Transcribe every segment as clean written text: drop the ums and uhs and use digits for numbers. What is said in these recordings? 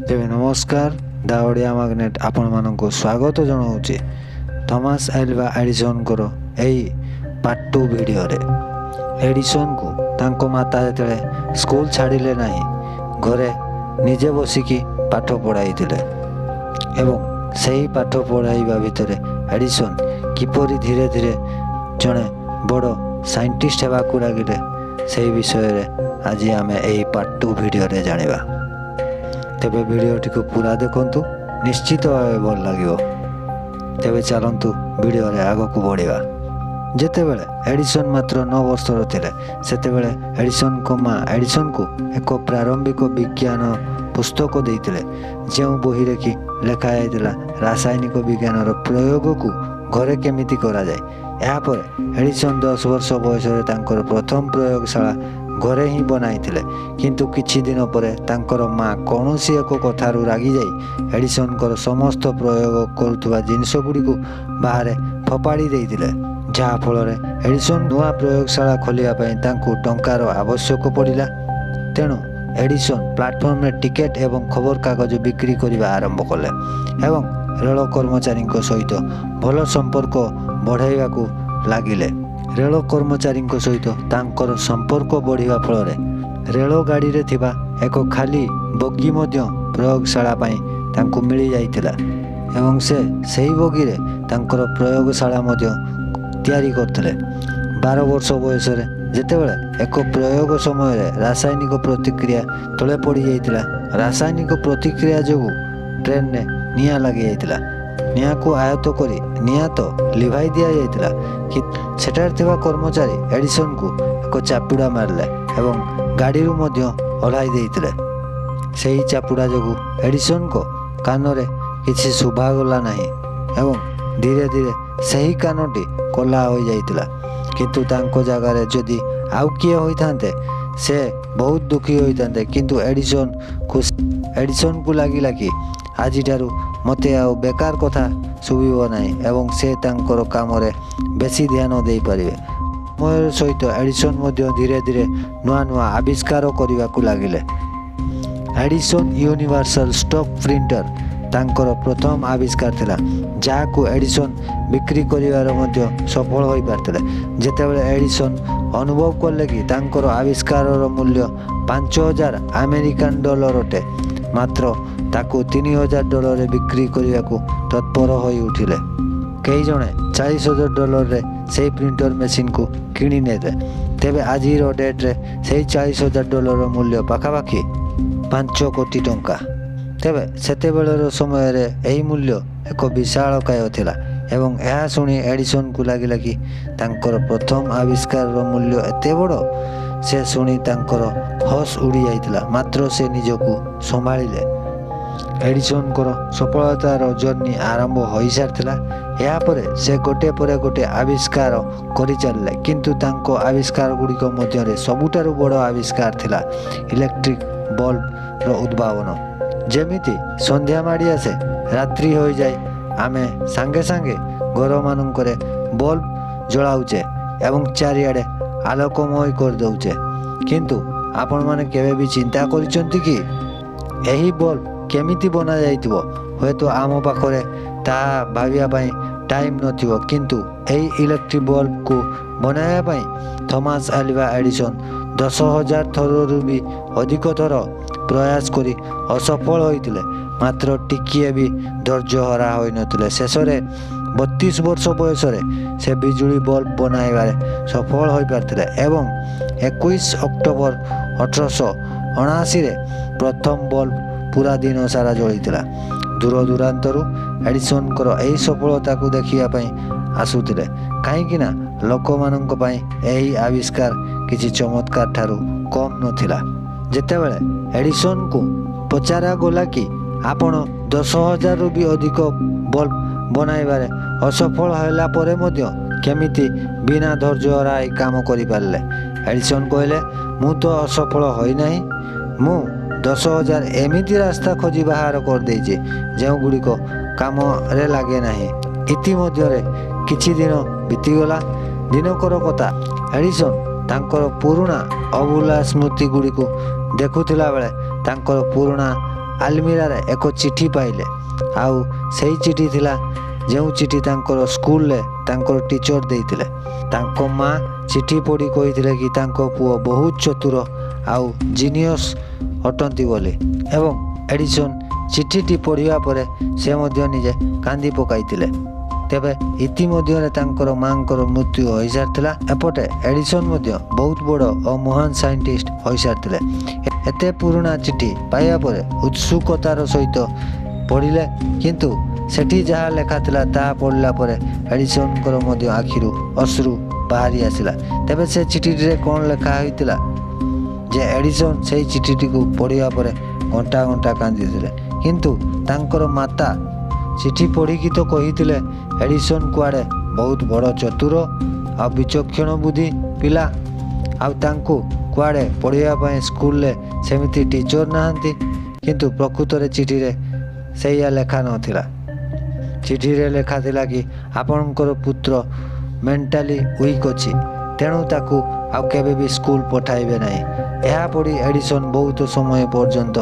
तेबे नमस्कार the Odia magnet आपण मानक स्वागत जनाऊे थॉमस अल्वा एडिसन को पार्ट 2 वीडियो रे। एडिसन को तांको माता जते स्कूल छाड़िले नहीं घरे निजे बसिकी पाठ पढ़ाई एवं सही पाठ पढ़ाइबा भितर एडिसन किपरि धीरे धीरे जड़े बड़ साइंटिस्ट हेबाकू लगिले से विषय रे आज आम यही पार्ट 2 वीडियो रे जानिबा। तेबे वीडियोटी को पूरा देखंतु निश्चित भाव भल लगिवो। तेबे चलंतु वीडियो रे आगो को बढ़िबा। जेतेबेले एडिसन मात्र 9 वर्षर थिले सेतेबेले एडिसन को माँ एडिसन को एक प्रारंभिक विज्ञान पुस्तक देइतिले जेउ बही रे कि लेखा जाइतिला रासायनिक विज्ञान रो प्रयोग को घरे केमिति करा जाय। या पर एडिसन 10 वर्ष बयस रे तांकर प्रथम प्रयोगशाला घरे ही बनाइथिले किंतु किछि दिन परे तांकर माँ कौनसी एक कथारू रागी जाई एडिसन कर समस्त प्रयोग करुवा जिनस गुड़ी को बाहर फपाड़ी देइथिले जहा फल एडिसन नुआ प्रयोगशाला खोलिया पई तांकु टंकार आवश्यक पड़िला। तेणु एडिसन प्लाटफॉर्म रे टिकेट एवं खबर कागज बिक्री करने आरंभ कले एवं रेल कर्मचारी सहित भल संपर्क बढ़ाइबा को लागिले। रेल कर्मचारी सहित तांकर संपर्क बढ़िया फल रेल गाड़ी रे थिबा एक खाली बगी मध्य प्रयोगशाला पई तांकु मिली जाइतिला एवं से सही बगी रे तांकर प्रयोगशाला मध्य तैयारी करथिले। 12 वर्ष बयस रे जेतेबेले एक प्रयोग समय रे रासायनिक प्रतिक्रिया तले पड़ी जाइतिला। रासायनिक प्रतिक्रिया जोगु ट्रेन ने निया लगी जाइतिला। निया को आयत्त करी निया तो लिभाई दिया जाइतिला कि सेठार थिबा कर्मचारी एडिसन को एक चापुड़ा मारले एवं गाड़ी रू मध्य ओल्हाई देइतिले। सेही चापुड़ा जोगु एडिसन को कान रे किछि सुभा गला नाही एवं धीरे धीरे सही कानटी कला हो जाइतिला। किंतु तांको जगह रे जदि आउ किए होइथांते से बहुत दुखी होइथांते किंतु एडिसन को लागिला कि आजिटारू मते आउ बेकार कथा सुबिबो नाही एवं से तांकर काम रे बेसी ध्यान देई परिबे। समय सहित एडिसन मध्य धीरे धीरे नुआ नुआ आविष्कार करने को लगिले। एडिसन यूनिवर्सल स्टॉक प्रिंटर तांकर प्रथम आविष्कार थिला जाको एडिसन बिक्री करिवार मध्य सफल होई पारथिले। जेतेबेले एडिसन अनुभव कले कि तांकर आविष्कार मूल्य 5000 अमेरिकन डॉलर अटे मात्र ताकू 3000 डॉलर रे बिक्री करिया को तत्पर होई उठिले। कई जने 40,000 डॉलर रे से प्रिंटर मशीन को किणी नेले। तेबे आजिर डेट रे से 40,000 डॉलर मूल्य पाखापाखि 5 कोटी टंका। तेबे सेतेबेलर समय रे एही मूल्य एक विशालकाय थिला एवं यह शुणी एडिसन को लगिला कि तांकर प्रथम आविष्कार मूल्य एते बड़ से शुणी तांकर हस उड़ी जाइतिला मात्र से निजको संभाळिले। एडिसन को सफलतार जर्नी आरंभ हो सारथिला। या परे से गोटे परे गोटे आविष्कार करि चलले किंतु तांको आविष्कार गुड़िक मध्य रे सबुठारु बड़ आविष्कार थिला इलेक्ट्रिक बल्ब रो उद्भावन। जेमिति संध्या माड़ी आसे रात्रि हो जाए आमे सांगे सांगे घर मानकरे बल्ब जलाउचे एवं चारिआडे आलोकमय कर दउचे किंतु आपण माने केबे भी चिंता करिसंती कि एही बल्ब केमिति बना जाइतिबो होय तो आम पाखरे ता भाबिया पई टाइम नथिबो किंतु एही इलेक्ट्रिक बल्ब को बनाया पई थॉमस अल्वा एडिसन 10,000 थररु भी अधिक थर प्रयास करी असफल होइतिले मात्र टिकिए भी धैर्य हरा होई नथिले। शेष रे 32 वर्ष बयस रे से बिजुली बल्ब बनाइबारे सफल होई पारथिले एवं 21 अक्टोबर 1879 रे प्रथम बल्ब पूरा दिन सारा जलितिला। दूर दूरांतरु एडिसन कर एही सफलता को देखिया पई आसुतिले काहेकि ना लोक मानक पई एही आविष्कार किछि चमत्कार ठारू कम नथिला। जेतेबेले एडिसन को पचारा गला कि आपण 10,000 रु भी अधिक बल्ब बनाइबारे असफल होला परे मध्य केमिति बिना धैर्य हराई काम करि पारले। एडिसन कहले मु तो असफल होई नाही मु 10,000 एमिति रास्ता खोजी बाहर कर देइजे जेउ गुड़िक काम रे लागे नाही। इति मध्य रे किछि दिन बीतीगला। दिनकर कथा एडिसन पुरुणा अभूला स्मृति गुड़ी को देखुला बेले पुरुणा ଆଲମିରାରେ ଏକ ଚିଠି ପାଇଲେ। ଆଉ ସେଇ ଚିଠି ଥିଲା ଯେଉଁ ଚିଠି ତାଙ୍କର ସ୍କୁଲରେ ତାଙ୍କର ଟିଚର ଦେଇଥିଲେ। ତାଙ୍କ ମା ଚିଠି ପଢ଼ି କହିଥିଲେ କି ତାଙ୍କ ପୁଅ ବହୁତ ଚତୁର ଆଉ ଜିନିୟସ୍ ଅଟନ୍ତି ବୋଲି। ଏବଂ ଏଡିସନ୍ ଚିଠିଟି ପଢ଼ିବା ପରେ ସେ ମଧ୍ୟ ନିଜେ କାନ୍ଦି ପକାଇଥିଲେ। ତେବେ ଇତିମଧ୍ୟରେ ତାଙ୍କର ମାଙ୍କର ମୃତ୍ୟୁ ହୋଇସାରିଥିଲା। ଏପଟେ ଏଡିସନ୍ ମଧ୍ୟ ବହୁତ ବଡ଼ ଓ ମହାନ ସାଇଣ୍ଟିଷ୍ଟ ହୋଇସାରିଥିଲେ। ଏତେ ପୁରୁଣା ଚିଠି ପାଇବା ପରେ ଉତ୍ସୁକତାର ସହିତ ପଢ଼ିଲେ, କିନ୍ତୁ ସେଠି ଯାହା ଲେଖା ଥିଲା ତାହା ପଢ଼ିଲା ପରେ ଏଡିସନ୍ଙ୍କର ମଧ୍ୟ ଆଖିରୁ ଅଶ୍ରୁ ବାହାରି ଆସିଲା। ତେବେ ସେ ଚିଠିଟିରେ କ'ଣ ଲେଖା ହୋଇଥିଲା ଯେ ଏଡିସନ୍ ସେହି ଚିଠିଟିକୁ ପଢ଼ିବା ପରେ ଘଣ୍ଟା ଘଣ୍ଟା କାନ୍ଦିଥିଲେ। କିନ୍ତୁ ତାଙ୍କର ମାତା ଚିଠି ପଢ଼ିକି ତ କହିଥିଲେ ଏଡିସନ୍ କୁଆଡ଼େ ବହୁତ ବଡ଼ ଚତୁର ଆଉ ବିଚକ୍ଷଣ ବୁଦ୍ଧି ପିଲା, ଆଉ ତାଙ୍କୁ କୁଆଡ଼େ ପଢ଼ିବା ପାଇଁ ସ୍କୁଲରେ ସେମିତି ଟିଚର ନାହାନ୍ତି। କିନ୍ତୁ ପ୍ରକୃତରେ ଚିଠିରେ ସେଇଆ ଲେଖା ନଥିଲା। ଚିଠିରେ ଲେଖା ଥିଲା କି ଆପଣଙ୍କର ପୁତ୍ର ମେଣ୍ଟାଲି ୱିକ୍ ଅଛି, ତେଣୁ ତାକୁ ଆଉ କେବେ ବି ସ୍କୁଲ ପଠାଇବେ ନାହିଁ। ଏହା ପଢ଼ି ଏଡିସନ୍ ବହୁତ ସମୟ ପର୍ଯ୍ୟନ୍ତ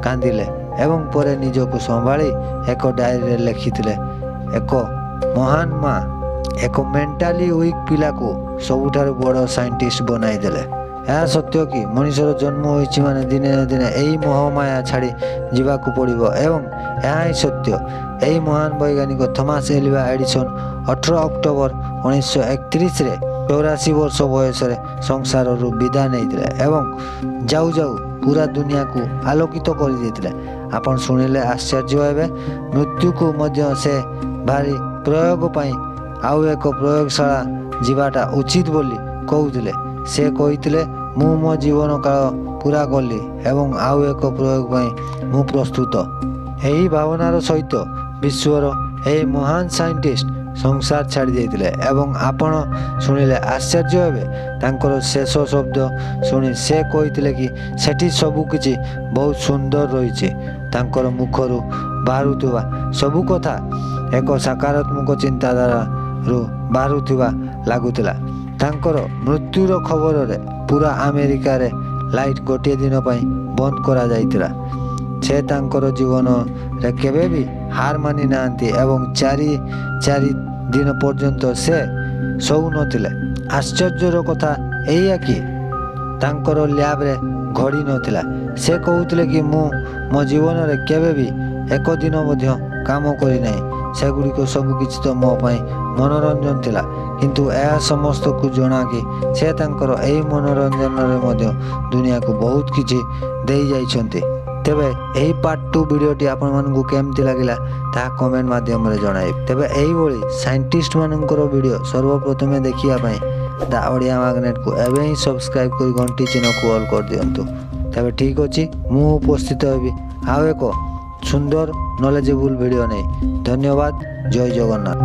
କାନ୍ଦିଲେ ଏବଂ ପରେ ନିଜକୁ ସମ୍ଭାଳି ଏକ ଡାଏରୀରେ ଲେଖିଥିଲେ, ଏକ ମହାନ ମା ଏକ ମେଣ୍ଟାଲି ୱିକ୍ ପିଲାକୁ ସବୁଠାରୁ ବଡ଼ ସାଇଣ୍ଟିଷ୍ଟ ବନାଇଦେଲେ। ଏହା ସତ୍ୟ କି ମଣିଷର ଜନ୍ମ ହୋଇଛି ମାନେ ଦିନେ ନା ଦିନେ ଏହି ମୋହମାୟା ଛାଡ଼ି ଯିବାକୁ ପଡ଼ିବ ଏବଂ ଏହା ହିଁ ସତ୍ୟ। ଏହି ମହାନ ବୈଜ୍ଞାନିକ ଥମାସ ଆଲଭା ଏଡିସନ୍ 18 ଅକ୍ଟୋବର 1931ରେ 84 ବର୍ଷ ବୟସରେ ସଂସାରରୁ ବିଦାୟ ନେଇଥିଲେ ଏବଂ ଯାଉ ଯାଉ ପୁରା ଦୁନିଆକୁ ଆଲୋକିତ କରିଦେଇଥିଲେ। ଆପଣ ଶୁଣିଲେ ଆଶ୍ଚର୍ଯ୍ୟ ହେବେ, ମୃତ୍ୟୁକୁ ମଧ୍ୟ ସେ ଭାରି ପ୍ରୟୋଗ ପାଇଁ ଆଉ ଏକ ପ୍ରୟୋଗଶାଳା ଯିବାଟା ଉଚିତ ବୋଲି କହୁଥିଲେ। ସେ କହିଥିଲେ, ମୁଁ ମୋ ଜୀବନ କାଳ ପୁରା କଲି ଏବଂ ଆଉ ଏକ ପ୍ରୟୋଗ ପାଇଁ ମୁଁ ପ୍ରସ୍ତୁତ। ଏହି ଭାବନାର ସହିତ ବିଶ୍ୱର ଏହି ମହାନ ସାଇଣ୍ଟିଷ୍ଟ ସଂସାର ଛାଡ଼ି ଦେଇଥିଲେ ଏବଂ ଆପଣ ଶୁଣିଲେ ଆଶ୍ଚର୍ଯ୍ୟ ହେବେ, ତାଙ୍କର ଶେଷ ଶବ୍ଦ ଶୁଣି ସେ କହିଥିଲେ କି ସେଠି ସବୁକିଛି ବହୁତ ସୁନ୍ଦର ରହିଛି। ତାଙ୍କର ମୁଖରୁ ବାହାରୁଥିବା ସବୁ କଥା ଏକ ସକାରାତ୍ମକ ଚିନ୍ତାଧାରାରୁ ବାହାରୁଥିବା ଲାଗୁଥିଲା। ତାଙ୍କର ମୃତ୍ୟୁର ଖବରରେ ପୁରା ଆମେରିକାରେ ଲାଇଟ୍ ଗୋଟିଏ ଦିନ ପାଇଁ ବନ୍ଦ କରାଯାଇଥିଲା। ସେ ତାଙ୍କର ଜୀବନରେ କେବେ ବି ହାର ମାନି ନାହାନ୍ତି ଏବଂ ଚାରି ଦିନ ପର୍ଯ୍ୟନ୍ତ ସେ ଶୋଉନଥିଲେ। ଆଶ୍ଚର୍ଯ୍ୟର କଥା ଏଇଆ କି ତାଙ୍କର ଲ୍ୟାବରେ ଘଡ଼ି ନଥିଲା। ସେ କହୁଥିଲେ କି ମୁଁ ମୋ ଜୀବନରେ କେବେ ବି ଏକ ଦିନ ମଧ୍ୟ କାମ କରିନାହିଁ। ସେଗୁଡ଼ିକ ସବୁକିଛି ତ ମୋ ପାଇଁ ମନୋରଞ୍ଜନ ଥିଲା। କିନ୍ତୁ ଏହା ସମସ୍ତଙ୍କୁ ଜଣା କି ସେ ତାଙ୍କର ଏହି ମନୋରଞ୍ଜନରେ ମଧ୍ୟ ଦୁନିଆକୁ ବହୁତ କିଛି ଦେଇ ଯାଇଛନ୍ତି। ତେବେ ଏହି ପାର୍ଟ 2 ଭିଡ଼ିଓଟି ଆପଣମାନଙ୍କୁ କେମିତି ଲାଗିଲା ତାହା କମେଣ୍ଟ ମାଧ୍ୟମରେ ଜଣାଇବେ। ତେବେ ଏହିଭଳି ସାଇଣ୍ଟିଷ୍ଟ ମାନଙ୍କର ଭିଡ଼ିଓ ସର୍ବପ୍ରଥମେ ଦେଖିବା ପାଇଁ ଦ ଓଡ଼ିଆ ମାଗ୍ନେଟକୁ ଏବେ ହିଁ ସବସ୍କ୍ରାଇବ୍ କରି ଘଣ୍ଟି ଚିହ୍ନକୁ ଅଲ୍ କରିଦିଅନ୍ତୁ। ତେବେ ଠିକ୍ ଅଛି, ମୁଁ ଉପସ୍ଥିତ ହେବି ଆଉ ଏକ ସୁନ୍ଦର ନଲେଜେବୁଲ୍ ଭିଡ଼ିଓ ନେଇ। ଧନ୍ୟବାଦ। ଜୟ ଜଗନ୍ନାଥ।